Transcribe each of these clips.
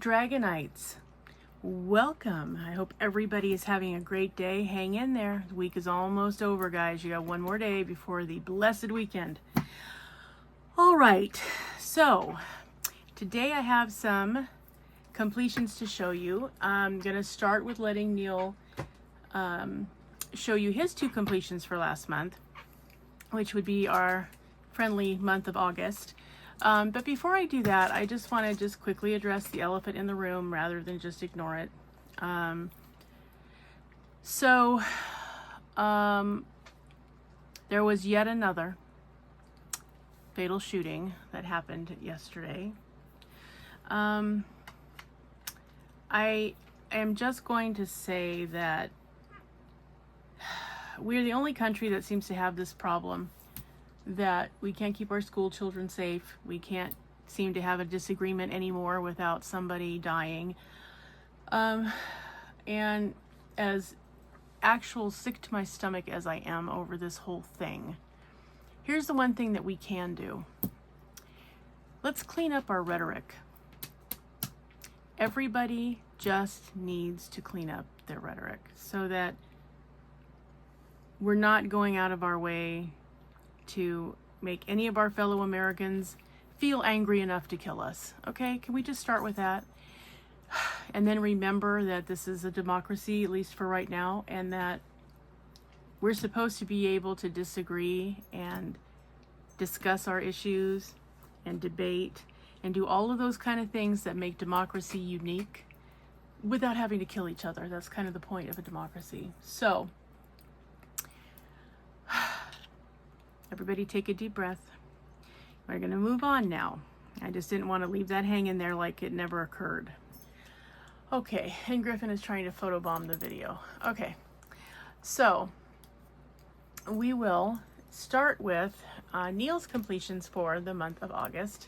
Dragonites. Welcome. I hope everybody is having a great day. Hang in there. The week is almost over, guys. You got one more day before the blessed weekend. All right. So today I have some completions to show you. I'm going to start with letting Neal show you his two completions for last month, which would be our friendly month of August. But before I do that, I just want to quickly address the elephant in the room rather than just ignore it. There was yet another fatal shooting that happened yesterday. I am just going to say that we're the only country that seems to have this problem, that we can't keep our school children safe. We can't seem to have a disagreement anymore without somebody dying. And as actual sick to my stomach as I am over this whole thing, here's the one thing that we can do. Let's clean up our rhetoric. Everybody just needs to clean up their rhetoric so that we're not going out of our way to make any of our fellow Americans feel angry enough to kill us. Okay, can we just start with that? And then remember that this is a democracy, at least for right now, and that we're supposed to be able to disagree and discuss our issues and debate and do all of those kind of things that make democracy unique without having to kill each other. That's kind of the point of a democracy. So everybody take a deep breath. We're going to move on now. I just didn't want to leave that hanging there like it never occurred. Okay, and Griffin is trying to photobomb the video. Okay, so we will start with Neal's completions for the month of August.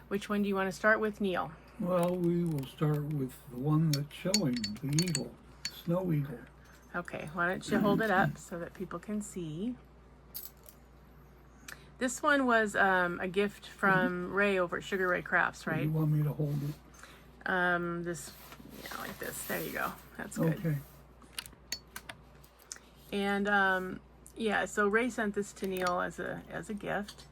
Which one do you want to start with, Neal? Well, we will start with the one that's showing, the eagle, snow eagle. Okay, why don't you hold it up so that people can see. This one was a gift from Ray over at Sugar Ray Crafts, right? You want me to hold it? This, yeah, like this. There you go. That's good. Okay. And yeah, so Ray sent this to Neal as a gift.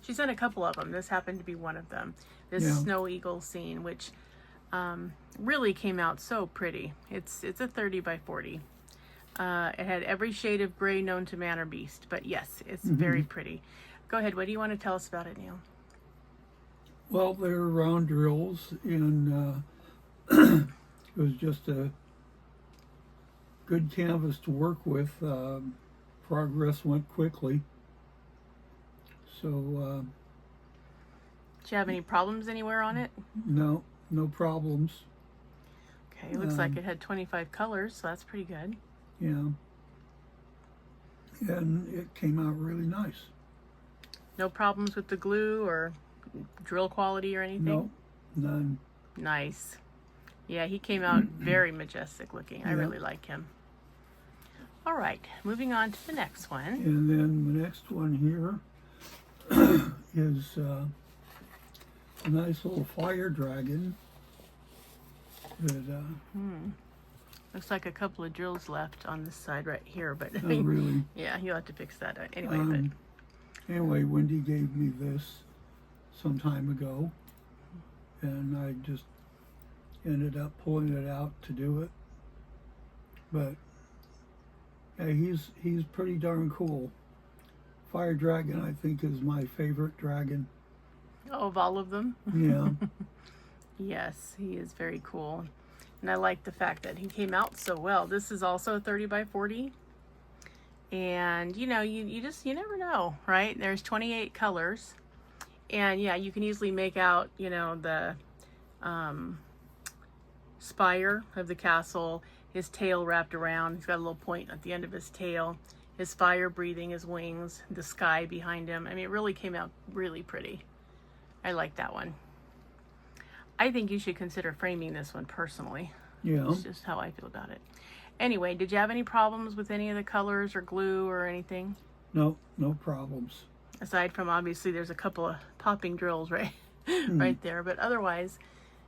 She sent a couple of them. This happened to be one of them. This snow eagle scene, which really came out so pretty. It's a 30 by 40. It had every shade of gray known to man or beast, but yes, it's very pretty. Go ahead. What do you want to tell us about it, Neal? Well, they're round drills, and it was just a good canvas to work with. Progress went quickly. So, did you have any problems anywhere on it? No problems. Okay, it looks like it had 25 colors, so that's pretty good. Yeah. And it came out really nice. No problems with the glue or drill quality or anything? No, none. Nice. Yeah, he came out very majestic looking. I really like him. All right, moving on to the next one. And then the next one here is a nice little fire dragon that Looks like a couple of drills left on this side right here, but oh, really? Yeah, you'll have to fix that anyway. Anyway, Wendy gave me this some time ago, and I just ended up pulling it out to do it. But yeah, he's pretty darn cool. Fire dragon, I think, is my favorite dragon. Oh, of all of them? Yeah. Yes, he is very cool. And I like the fact that he came out so well. This is also 30 by 40. And, you know, you never know, right? There's 28 colors. And, yeah, you can easily make out, you know, the spire of the castle, his tail wrapped around. He's got a little point at the end of his tail. His fire breathing his wings, the sky behind him. I mean, it really came out really pretty. I like that one. I think you should consider framing this one personally. Yeah. That's just how I feel about it. Anyway, did you have any problems with any of the colors or glue or anything? No problems. Aside from, obviously, there's a couple of popping drills right there. But otherwise,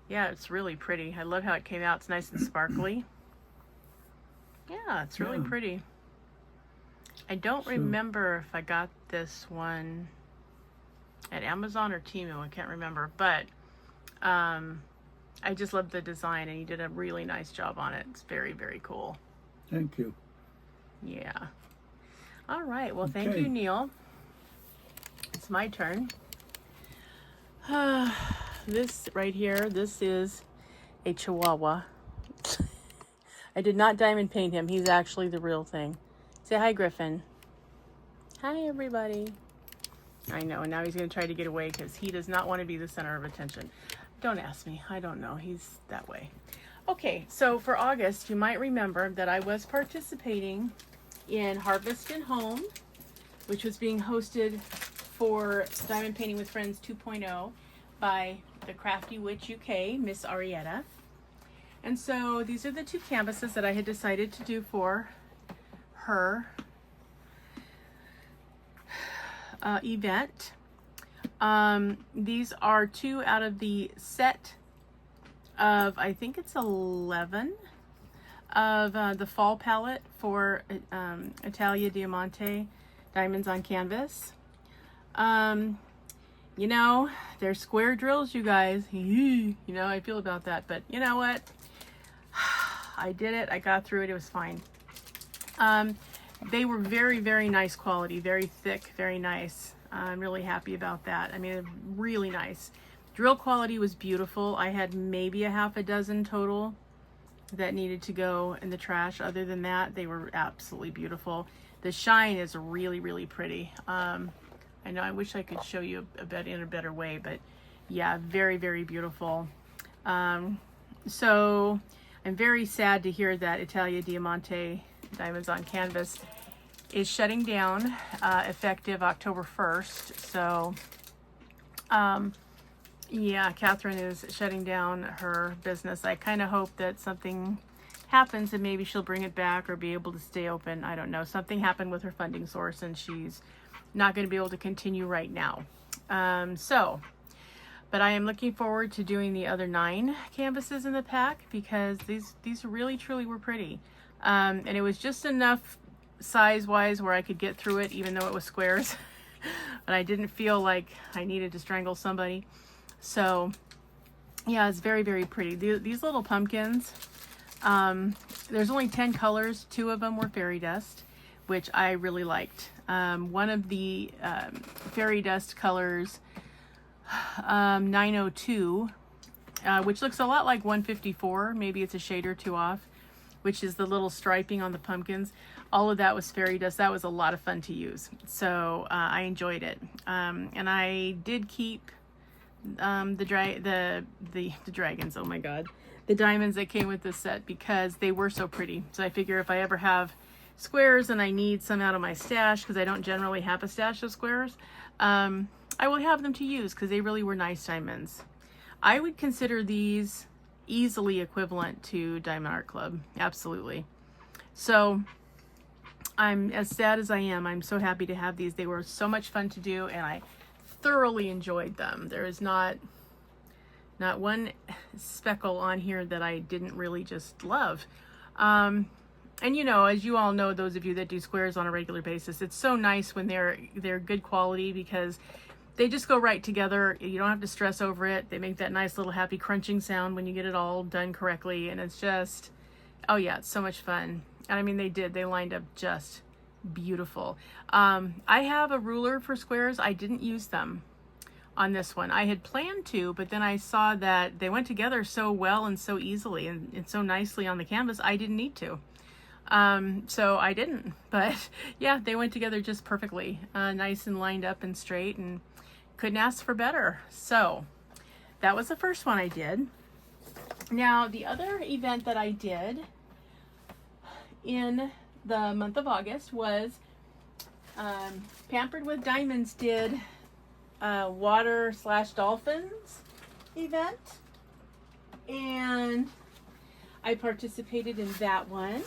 Yeah, it's really pretty. I love how it came out. It's nice and sparkly. Yeah, it's really Yeah. pretty. I don't So- remember if I got this one at Amazon or Temu. I can't remember, but I just love the design, and you did a really nice job on it. It's very, very cool. Thank you. Yeah. All right. Well, thank Okay. you, Neal. It's my turn. This right here, this is a Chihuahua. I did not diamond paint him. He's actually the real thing. Say hi, Griffin. Hi, everybody. I know, and now he's going to try to get away because he does not want to be the center of attention. Don't ask me. I don't know. He's that way. Okay, so for August, you might remember that I was participating in Harvest and Home, which was being hosted for Diamond Painting with Friends 2.0 by the Crafty Witch UK, Miss Arietta. And so these are the two canvases that I had decided to do for her event. These are 2 out of the set of, I think it's 11 of the fall palette for Italia Diamante Diamonds on Canvas. You know, they're square drills, you guys. You know, I feel about that, but you know what? I did it. I got through it. It was fine. They were very, very nice quality, very thick, very nice. I'm really happy about that. I mean, really nice. Drill quality was beautiful. I had maybe a half a dozen total that needed to go in the trash. Other than that, they were absolutely beautiful. The shine is really, really pretty. I know I wish I could show you a bit in a better way, but yeah, very, very beautiful. So I'm very sad to hear that Italia Diamante Diamonds on Canvas is shutting down effective October 1st. So yeah, Catherine is shutting down her business. I kind of hope that something happens and maybe she'll bring it back or be able to stay open. I don't know. Something happened with her funding source and she's not going to be able to continue right now. But I am looking forward to doing the other 9 canvases in the pack because these really truly were pretty. And it was just enough size-wise where I could get through it even though it was squares. But I didn't feel like I needed to strangle somebody. So yeah, it's very, very pretty. These little pumpkins, there's only 10 colors. 2 of them were fairy dust, which I really liked. One of the fairy dust colors, 902, which looks a lot like 154. Maybe it's a shade or 2 off, which is the little striping on the pumpkins. All of that was fairy dust. That was a lot of fun to use. So I enjoyed it. And I did keep the dragons, oh my god, the diamonds that came with this set because they were so pretty. So I figure if I ever have squares and I need some out of my stash, because I don't generally have a stash of squares, I will have them to use because they really were nice diamonds. I would consider these easily equivalent to Diamond Art Club, absolutely. So I'm as sad as I am. I'm so happy to have these. They were so much fun to do and I thoroughly enjoyed them. There is not one speckle on here that I didn't really just love. And you know, as you all know, those of you that do squares on a regular basis, it's so nice when they're good quality because they just go right together. You don't have to stress over it. They make that nice little happy crunching sound when you get it all done correctly, and it's just, oh yeah, it's so much fun. And I mean, they lined up just beautiful. I have a ruler for squares. I didn't use them on this one. I had planned to, but then I saw that they went together so well and so easily and so nicely on the canvas, I didn't need to. So I didn't, but yeah, they went together just perfectly, nice and lined up and straight, and couldn't ask for better. So that was the first one I did. Now the other event that I did in the month of August was Pampered with Diamonds did water/dolphins event, and I participated in that one.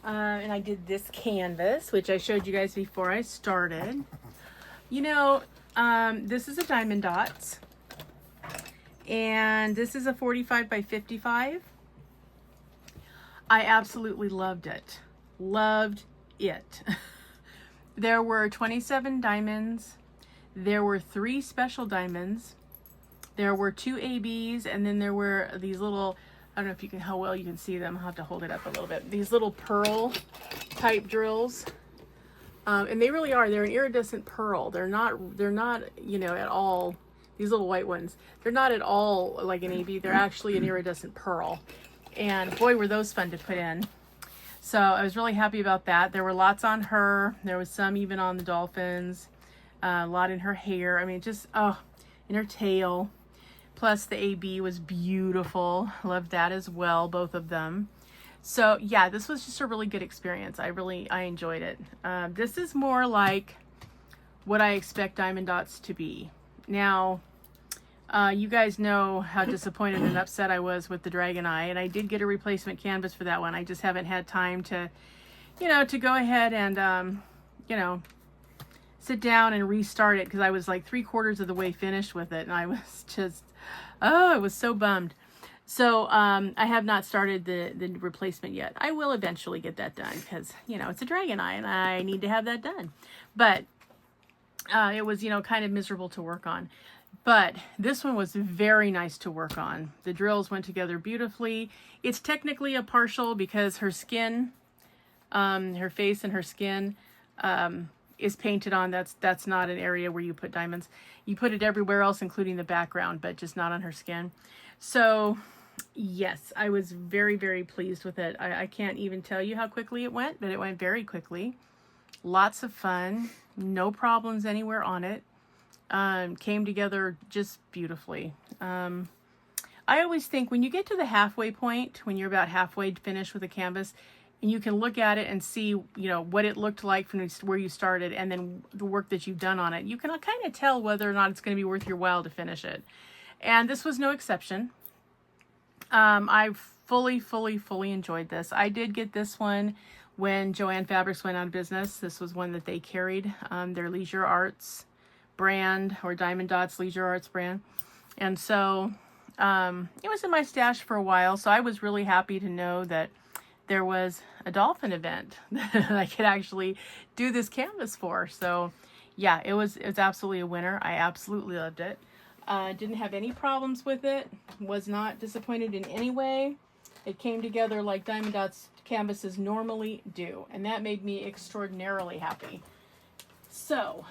And I did this canvas, which I showed you guys before I started. You know, this is a Diamond Dots, And this is a 45 by 55. I absolutely loved it. Loved it. There were 27 diamonds. There were 3 special diamonds. There were 2 ABs, and then there were these little, I don't know if you can, how well you can see them. I'll have to hold it up a little bit. These little pearl type drills. And they really are, they're an iridescent pearl. They're not, you know, at all, these little white ones, they're not at all like an AB. They're actually an iridescent pearl. And boy, were those fun to put in. So I was really happy about that. There were lots on her. There was some even on the dolphins. A lot in her hair. I mean, just, oh, in her tail. Plus the AB was beautiful. Loved that as well, both of them. So yeah, this was just a really good experience. I enjoyed it. This is more like what I expect Diamond Dots to be. Now, you guys know how disappointed and upset I was with the Dragonite, and I did get a replacement canvas for that one. I just haven't had time to, you know, to go ahead and, you know, sit down and restart it, because I was like 3/4 of the way finished with it, and I was just, oh, I was so bummed. So I have not started the replacement yet. I will eventually get that done, because, you know, it's a Dragonite and I need to have that done. But it was, you know, kind of miserable to work on. But this one was very nice to work on. The drills went together beautifully. It's technically a partial because her skin, her face and her skin is painted on. That's not an area where you put diamonds. You put it everywhere else, including the background, but just not on her skin. So yes, I was very, very pleased with it. I can't even tell you how quickly it went, but it went very quickly. Lots of fun. No problems anywhere on it. Came together just beautifully. I always think when you get to the halfway point, when you're about halfway finished with a canvas, and you can look at it and see, you know, what it looked like from where you started and then the work that you've done on it, you can kind of tell whether or not it's going to be worth your while to finish it. And this was no exception. I fully enjoyed this. I did get this one when Joann Fabrics went out of business. This was one that they carried, their Leisure Arts brand, or Diamond Dots Leisure Arts brand. And so it was in my stash for a while, so I was really happy to know that there was a dolphin event that I could actually do this canvas for. So yeah, it was absolutely a winner. I absolutely loved it. Didn't have any problems with it. Was not disappointed in any way. It came together like Diamond Dots canvases normally do, and that made me extraordinarily happy. So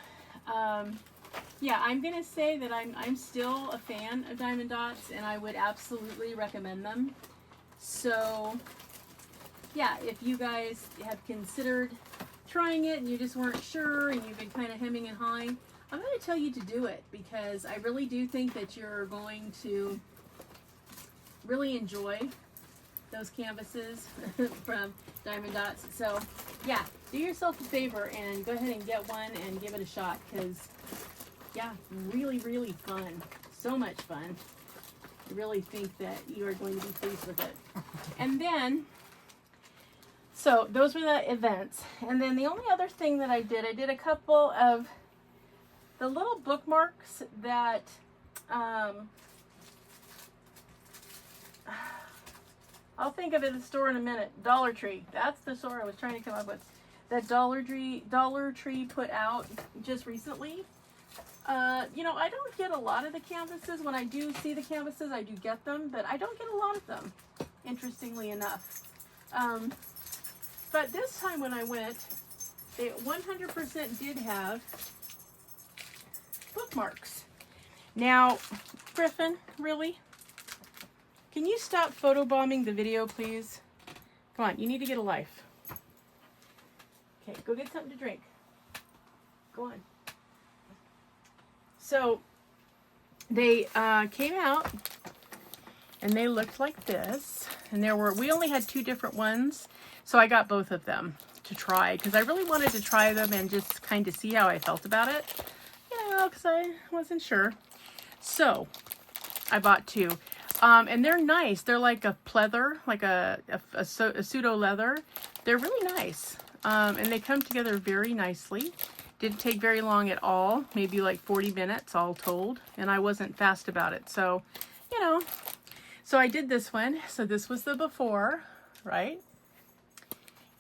yeah, I'm gonna say that I'm still a fan of Diamond Dots, and I would absolutely recommend them. So yeah, if you guys have considered trying it and you just weren't sure and you've been kind of hemming and hawing, I'm going to tell you to do it, because I really do think that you're going to really enjoy those canvases from Diamond Dots. So yeah, do yourself a favor and go ahead and get one and give it a shot, because yeah, really fun. So much fun. I really think that you are going to be pleased with it. And then, so those were the events. And then the only other thing that I did a couple of the little bookmarks that I'll think of it at the store in a minute. Dollar Tree. That's the store I was trying to come up with. That Dollar Tree put out just recently. You know, I don't get a lot of the canvases. When I do see the canvases, I do get them, but I don't get a lot of them, interestingly enough. But this time when I went, they 100% did have bookmarks. Now, Griffin, really? Can you stop photobombing the video, please? Come on, you need to get a life. Okay, go get something to drink. Go on. So, they came out, and they looked like this. And we only had 2 different ones, so I got both of them to try, because I really wanted to try them and just kind of see how I felt about it. You know, because I wasn't sure. So, I bought 2. And they're nice. They're like a pleather, like a pseudo leather. They're really nice. And they come together very nicely. Didn't take very long at all. Maybe like 40 minutes all told. And I wasn't fast about it. So, you know, so I did this one. So this was the before, right?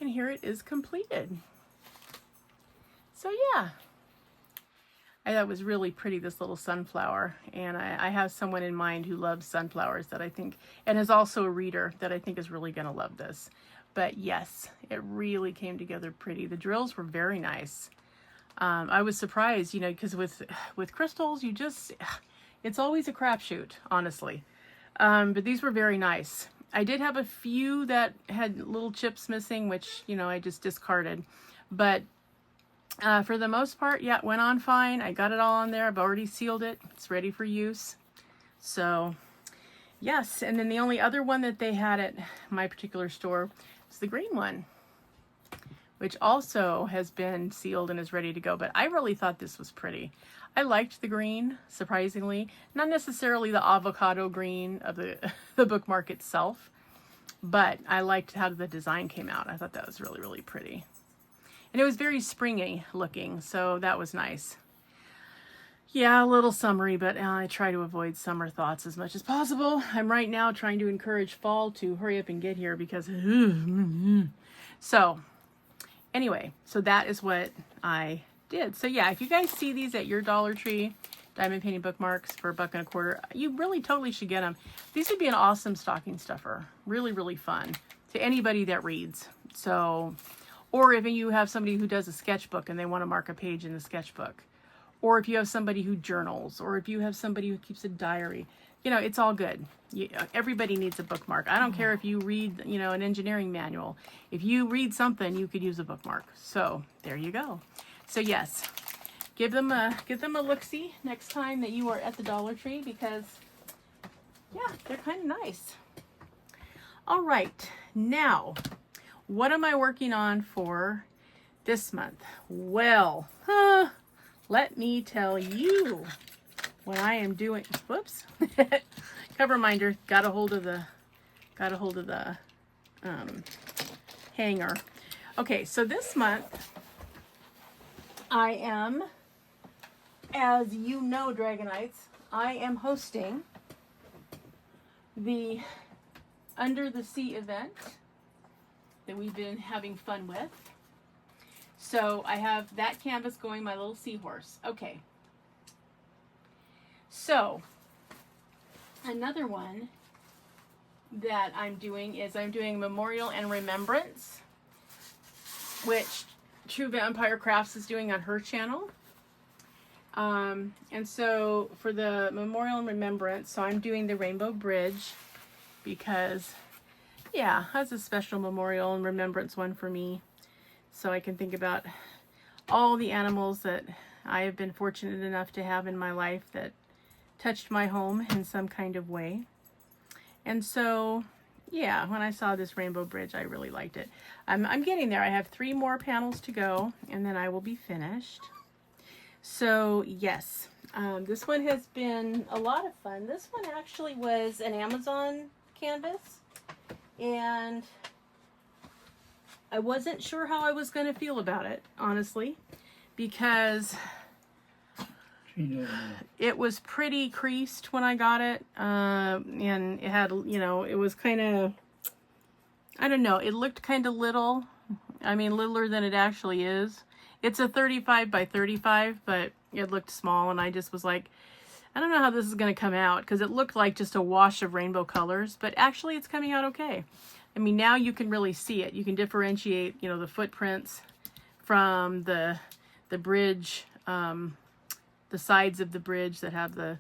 And here it is completed. So yeah, I thought it was really pretty, this little sunflower. And I have someone in mind who loves sunflowers that I think, and is also a reader that I think is really going to love this. But yes, it really came together pretty. The drills were very nice. I was surprised, you know, because with crystals, it's always a crapshoot, honestly. But these were very nice. I did have a few that had little chips missing, which, you know, I just discarded. But for the most part, yeah, it went on fine. I got it all on there. I've already sealed it. It's ready for use. So, yes. And then the only other one that they had at my particular store was the green one, which also has been sealed and is ready to go. But I really thought this was pretty. I liked the green, surprisingly. Not necessarily the avocado green of the, the bookmark itself, but I liked how the design came out. I thought that was really, really pretty. And it was very springy looking, so that was nice. Yeah, a little summery, but I try to avoid summer thoughts as much as possible. I'm right now trying to encourage fall to hurry up and get here because... So, anyway, so that is what I did. So yeah, if you guys see these at your Dollar Tree, diamond painting bookmarks for $1.25, you really totally should get them. These would be an awesome stocking stuffer. Really, really fun to anybody that reads. So... Or if you have somebody who does a sketchbook and they want to mark a page in the sketchbook. Or if you have somebody who journals. Or if you have somebody who keeps a diary. You know, it's all good. Everybody needs a bookmark. I don't care if you read, you know, an engineering manual. If you read something, you could use a bookmark. So, there you go. So, yes. Give them a look-see next time that you are at the Dollar Tree because, yeah, they're kind of nice. All right. Now... what am I working on for this month? Well, let me tell you what I am doing. Whoops. Cover reminder. Got a hold of the hanger. Okay, so this month I am, as you know, Dragonites, I am hosting the Under the Sea event that we've been having fun with. So I have that canvas going, my little seahorse. Okay. So another one that I'm doing is I'm doing Memorial and Remembrance, which True Vampire Crafts is doing on her channel. And so for the Memorial and Remembrance, so I'm doing the Rainbow Bridge because... yeah, that's a special memorial and remembrance one for me. So I can think about all the animals that I have been fortunate enough to have in my life that touched my home in some kind of way. And so, yeah, when I saw this Rainbow Bridge, I really liked it. I'm getting there. I have 3 more panels to go, and then I will be finished. So, yes, this one has been a lot of fun. This one actually was an Amazon canvas. And I wasn't sure how I was going to feel about it, honestly, because it was pretty creased when I got it. And it had, you know, it was kind of, I don't know, it looked kind of little. I mean, littler than it actually is. It's a 35 by 35, but it looked small, and I just was like, I don't know how this is going to come out because it looked like just a wash of rainbow colors, but actually it's coming out okay. I mean, now you can really see it. You can differentiate, you know, the footprints from the bridge, the sides of the bridge that have the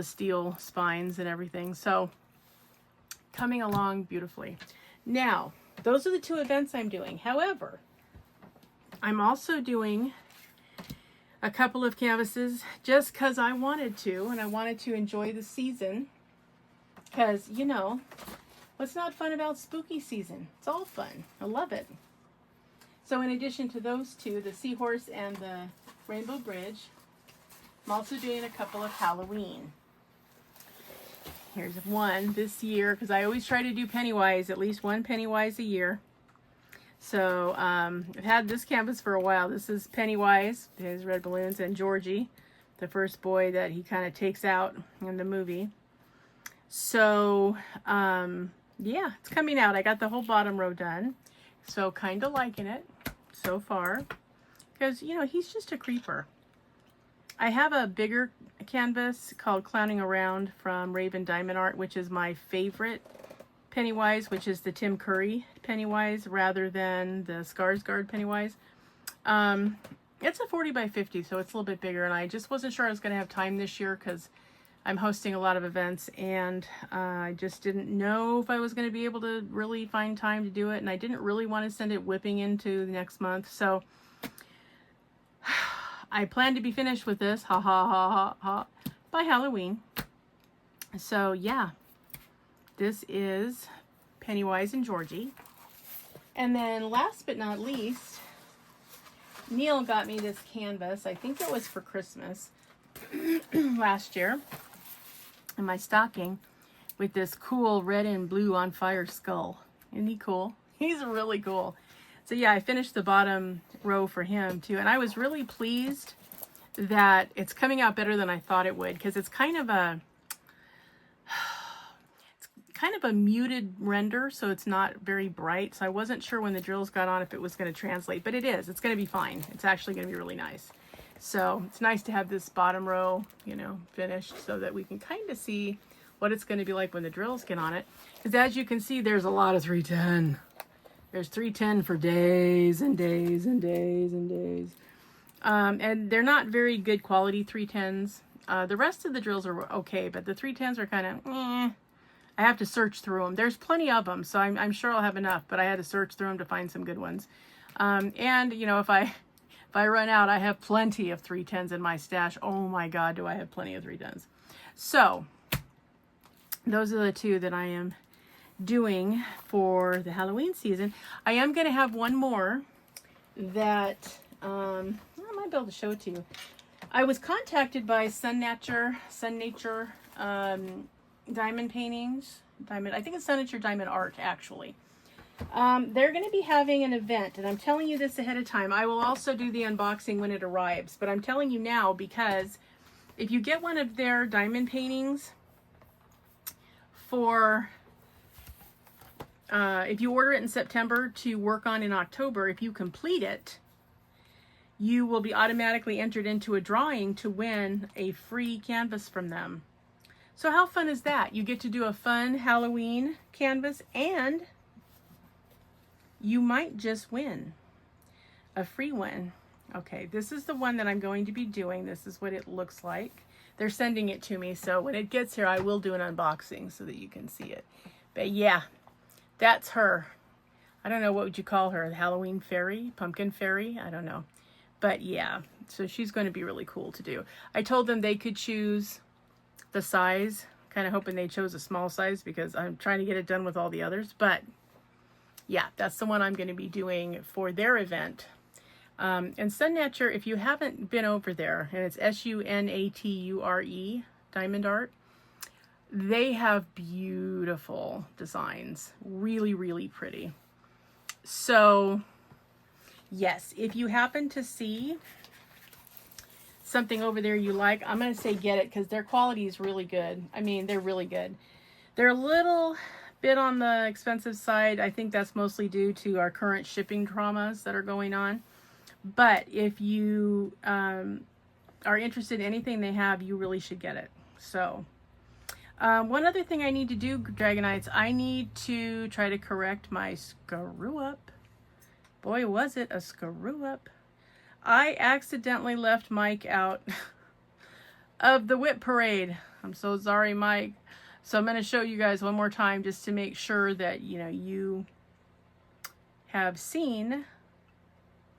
steel spines and everything. So coming along beautifully. Now, those are the 2 events I'm doing. However, I'm also doing a couple of canvases just because I wanted to, and I wanted to enjoy the season because, you know, what's not fun about spooky season? It's all fun. I love it. So in addition to those 2, the Seahorse and the Rainbow Bridge, I'm also doing a couple of Halloween. Here's one this year because I always try to do Pennywise, at least 1 Pennywise a year. So I've had this canvas for a while. This is Pennywise, his red balloons, and Georgie, the first boy that he kind of takes out in the movie. So, yeah, it's coming out. I got the whole bottom row done. So kind of liking it so far. Because, you know, he's just a creeper. I have a bigger canvas called Clowning Around from Raven Diamond Art, which is my favorite Pennywise, which is the Tim Curry Pennywise rather than the Skarsgård Pennywise. It's a 40 by 50, so it's a little bit bigger, and I just wasn't sure I was going to have time this year because I'm hosting a lot of events, and I just didn't know if I was going to be able to really find time to do it, and I didn't really want to send it whipping into the next month, so I plan to be finished with this, ha ha ha ha ha, by Halloween. So yeah, this is Pennywise and Georgie. And then last but not least, Neal got me this canvas. I think it was for Christmas last year in my stocking with this cool red and blue on fire skull. Isn't he cool? He's really cool. So yeah, I finished the bottom row for him too. And I was really pleased that it's coming out better than I thought it would, because it's kind of a muted render, so it's not very bright. So I wasn't sure when the drills got on if it was going to translate, but it is. It's going to be fine. It's actually going to be really nice. So it's nice to have this bottom row, you know, finished so that we can kind of see what it's going to be like when the drills get on it. Because as you can see, there's a lot of 310. There's 310 for days and days and days and days. And they're not very good quality 310s. The rest of the drills are okay, but the 310s are kind of, I have to search through them. There's plenty of them, so I'm sure I'll have enough, but I had to search through them to find some good ones. And, you know, if I run out, I have plenty of 310s in my stash. Oh my God, do I have plenty of 310s. So, those are the two that I am doing for the Halloween season. I am going to have one more that, I might be able to show it to you. I was contacted by Sun Nature diamond paintings. I think it's Sun Nature Diamond Art, actually. They're going to be having an event, and I'm telling you this ahead of time. I will also do the unboxing when it arrives, but I'm telling you now because if you get one of their diamond paintings for, if you order it in September to work on in October, if you complete it, you will be automatically entered into a drawing to win a free canvas from them. So how fun is that? You get to do a fun Halloween canvas, and you might just win a free one. Okay, this is the one that I'm going to be doing. This is what it looks like. They're sending it to me, so when it gets here, I will do an unboxing so that you can see it. But yeah, that's her. I don't know, what would you call her? The Halloween fairy? Pumpkin fairy? I don't know. But yeah, so she's going to be really cool to do. I told them they could choose the size, kind of hoping they chose a small size because I'm trying to get it done with all the others. But yeah, that's the one I'm going to be doing for their event. And Sun Nature, if you haven't been over there, and it's SUNATURE Diamond Art, they have beautiful designs. Really, really pretty. So yes, if you happen to see something over there you like, I'm going to say get it because their quality is really good. I mean, they're really good. They're a little bit on the expensive side. I think that's mostly due to our current shipping traumas that are going on. But if you are interested in anything they have, you really should get it. So one other thing I need to do, Dragonites, I need to try to correct my screw up. Boy, was it a screw up. I accidentally left Mike out of the whip parade. I'm so sorry, Mike. So I'm going to show you guys one more time just to make sure that, you know, you have seen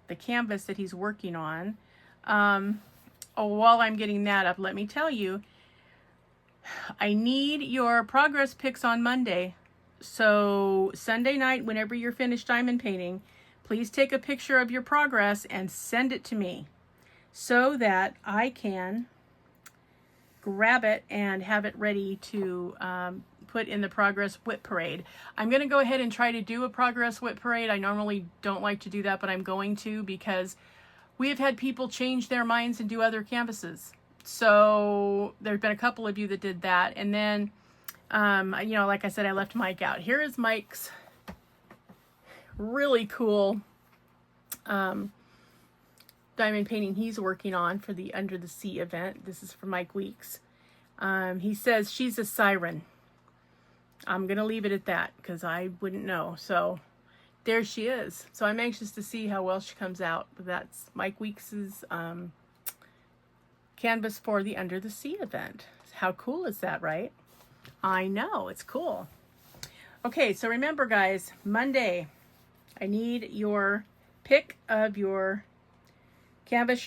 the canvas that he's working on. While I'm getting that up, let me tell you, I need your progress pics on Monday. So Sunday night, whenever you're finished diamond painting, please take a picture of your progress and send it to me so that I can grab it and have it ready to put in the progress whip parade. I'm going to go ahead and try to do a progress whip parade. I normally don't like to do that, but I'm going to because we have had people change their minds and do other canvases. So there've been a couple of you that did that. And then You know, like I said, I left Mike out. Here is Mike's really cool diamond painting he's working on for the Under the Sea event. This is for Mike Weeks. He says she's a siren. I'm going to leave it at that because I wouldn't know. So there she is. So I'm anxious to see how well she comes out. That's Mike Weeks's canvas for the Under the Sea event. How cool is that, right? I know, it's cool. Okay, so remember guys, Monday, I need your pic of your canvas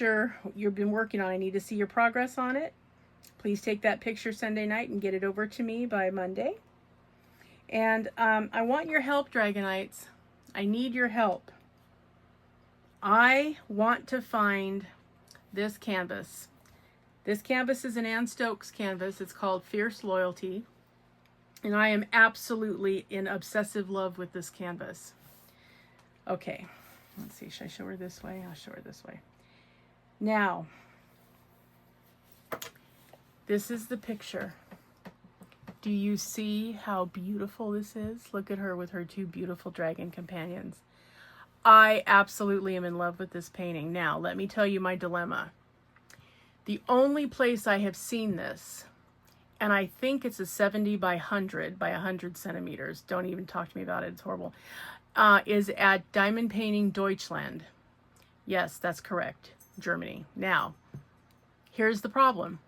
you've been working on. I need to see your progress on it. Please take that picture Sunday night and get it over to me by Monday. And I want your help, Dragonites. I need your help. I want to find this canvas. This canvas is an Ann Stokes canvas. It's called Fierce Loyalty. And I am absolutely in obsessive love with this canvas. Okay, let's see. Should I show her this way? I'll show her this way. Now, this is the picture. Do you see how beautiful this is? Look at her with her two beautiful dragon companions. I absolutely am in love with this painting. Now, let me tell you my dilemma. The only place I have seen this, and I think it's a 70 by 100 by 100 centimeters. Don't even talk to me about it. It's horrible. Is at Diamond Painting Deutschland. Yes, that's correct. Germany. Now, here's the problem.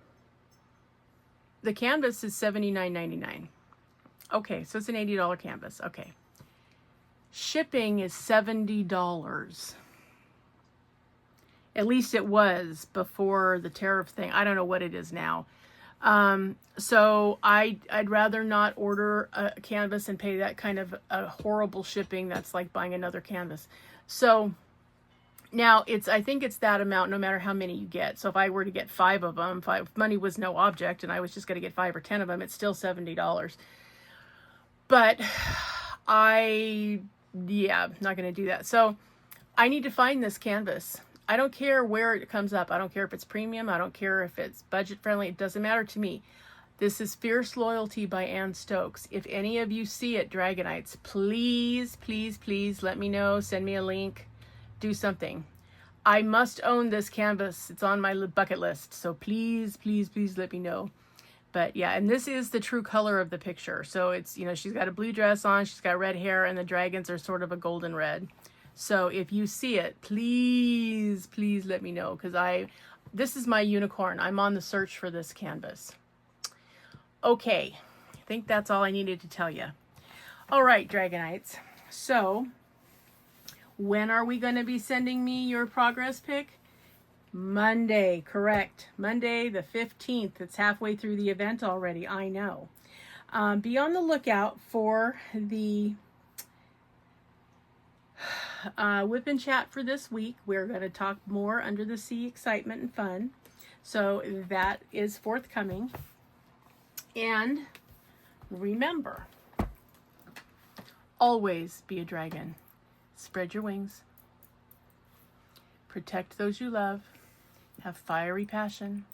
The canvas is $79.99. Okay, so it's an $80 canvas. Okay. Shipping is $70. At least it was before the tariff thing. I don't know what it is now. So I'd rather not order a canvas and pay that kind of a horrible shipping. That's like buying another canvas. So now I think it's that amount no matter how many you get. So if I were to get 5 of them, if money was no object and I was just going to get 5 or 10 of them, it's still $70. But I'm not going to do that. So I need to find this canvas. I don't care where it comes up. I don't care if it's premium. I don't care if it's budget friendly. It doesn't matter to me. This is Fierce Loyalty by Ann Stokes. If any of you see it, Dragonites, please, please, please let me know. Send me a link. Do something. I must own this canvas. It's on my bucket list. So please, please, please let me know. But yeah, and this is the true color of the picture. So it's, you know, she's got a blue dress on. She's got red hair and the dragons are sort of a golden red. So if you see it, please, please let me know because this is my unicorn. I'm on the search for this canvas. Okay, I think that's all I needed to tell you. All right, Dragonites. So when are we going to be sending me your progress pic? Monday, correct. Monday the 15th. It's halfway through the event already. I know. Be on the lookout for the whip and chat for this week. We're going to talk more Under the Sea excitement and fun. So that is forthcoming. And remember, always be a dragon. Spread your wings. Protect those you love. Have fiery passion.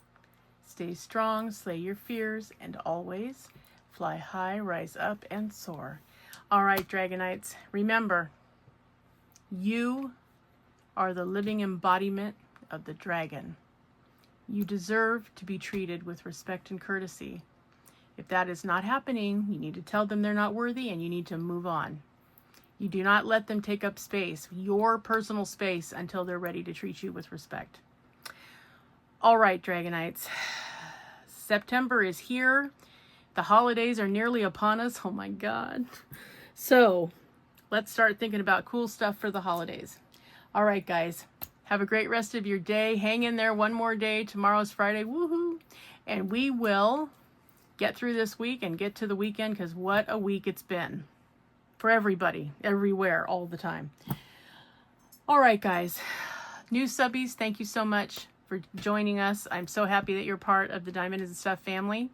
Stay strong, slay your fears, and always fly high, rise up, and soar. All right, Dragonites, remember, you are the living embodiment of the dragon. You deserve to be treated with respect and courtesy. If that is not happening, you need to tell them they're not worthy and you need to move on. You do not let them take up space, your personal space, until they're ready to treat you with respect. All right, Dragonites. September is here. The holidays are nearly upon us. Oh my God. So let's start thinking about cool stuff for the holidays. All right, guys. Have a great rest of your day. Hang in there one more day. Tomorrow's Friday. Woohoo. And we will get through this week and get to the weekend because what a week it's been. For everybody, everywhere, all the time. All right, guys. New subbies, thank you so much for joining us. I'm so happy that you're part of the Diamond and Stuff family.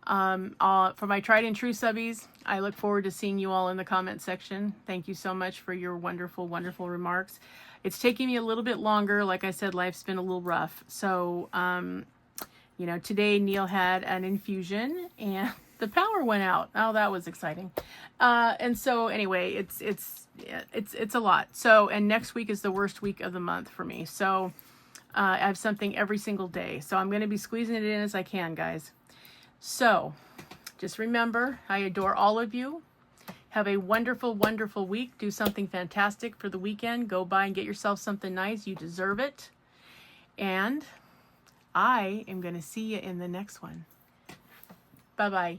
For my tried and true subbies, I look forward to seeing you all in the comment section. Thank you so much for your wonderful, wonderful remarks. It's taking me a little bit longer. Like I said, life's been a little rough. So, you know, today Neal had an infusion and The power went out. Oh, that was exciting. And so anyway, it's a lot. So, and next week is the worst week of the month for me. So I have something every single day. So I'm going to be squeezing it in as I can, guys. So just remember, I adore all of you. Have a wonderful, wonderful week. Do something fantastic for the weekend. Go by and get yourself something nice. You deserve it. And I am going to see you in the next one. Bye-bye.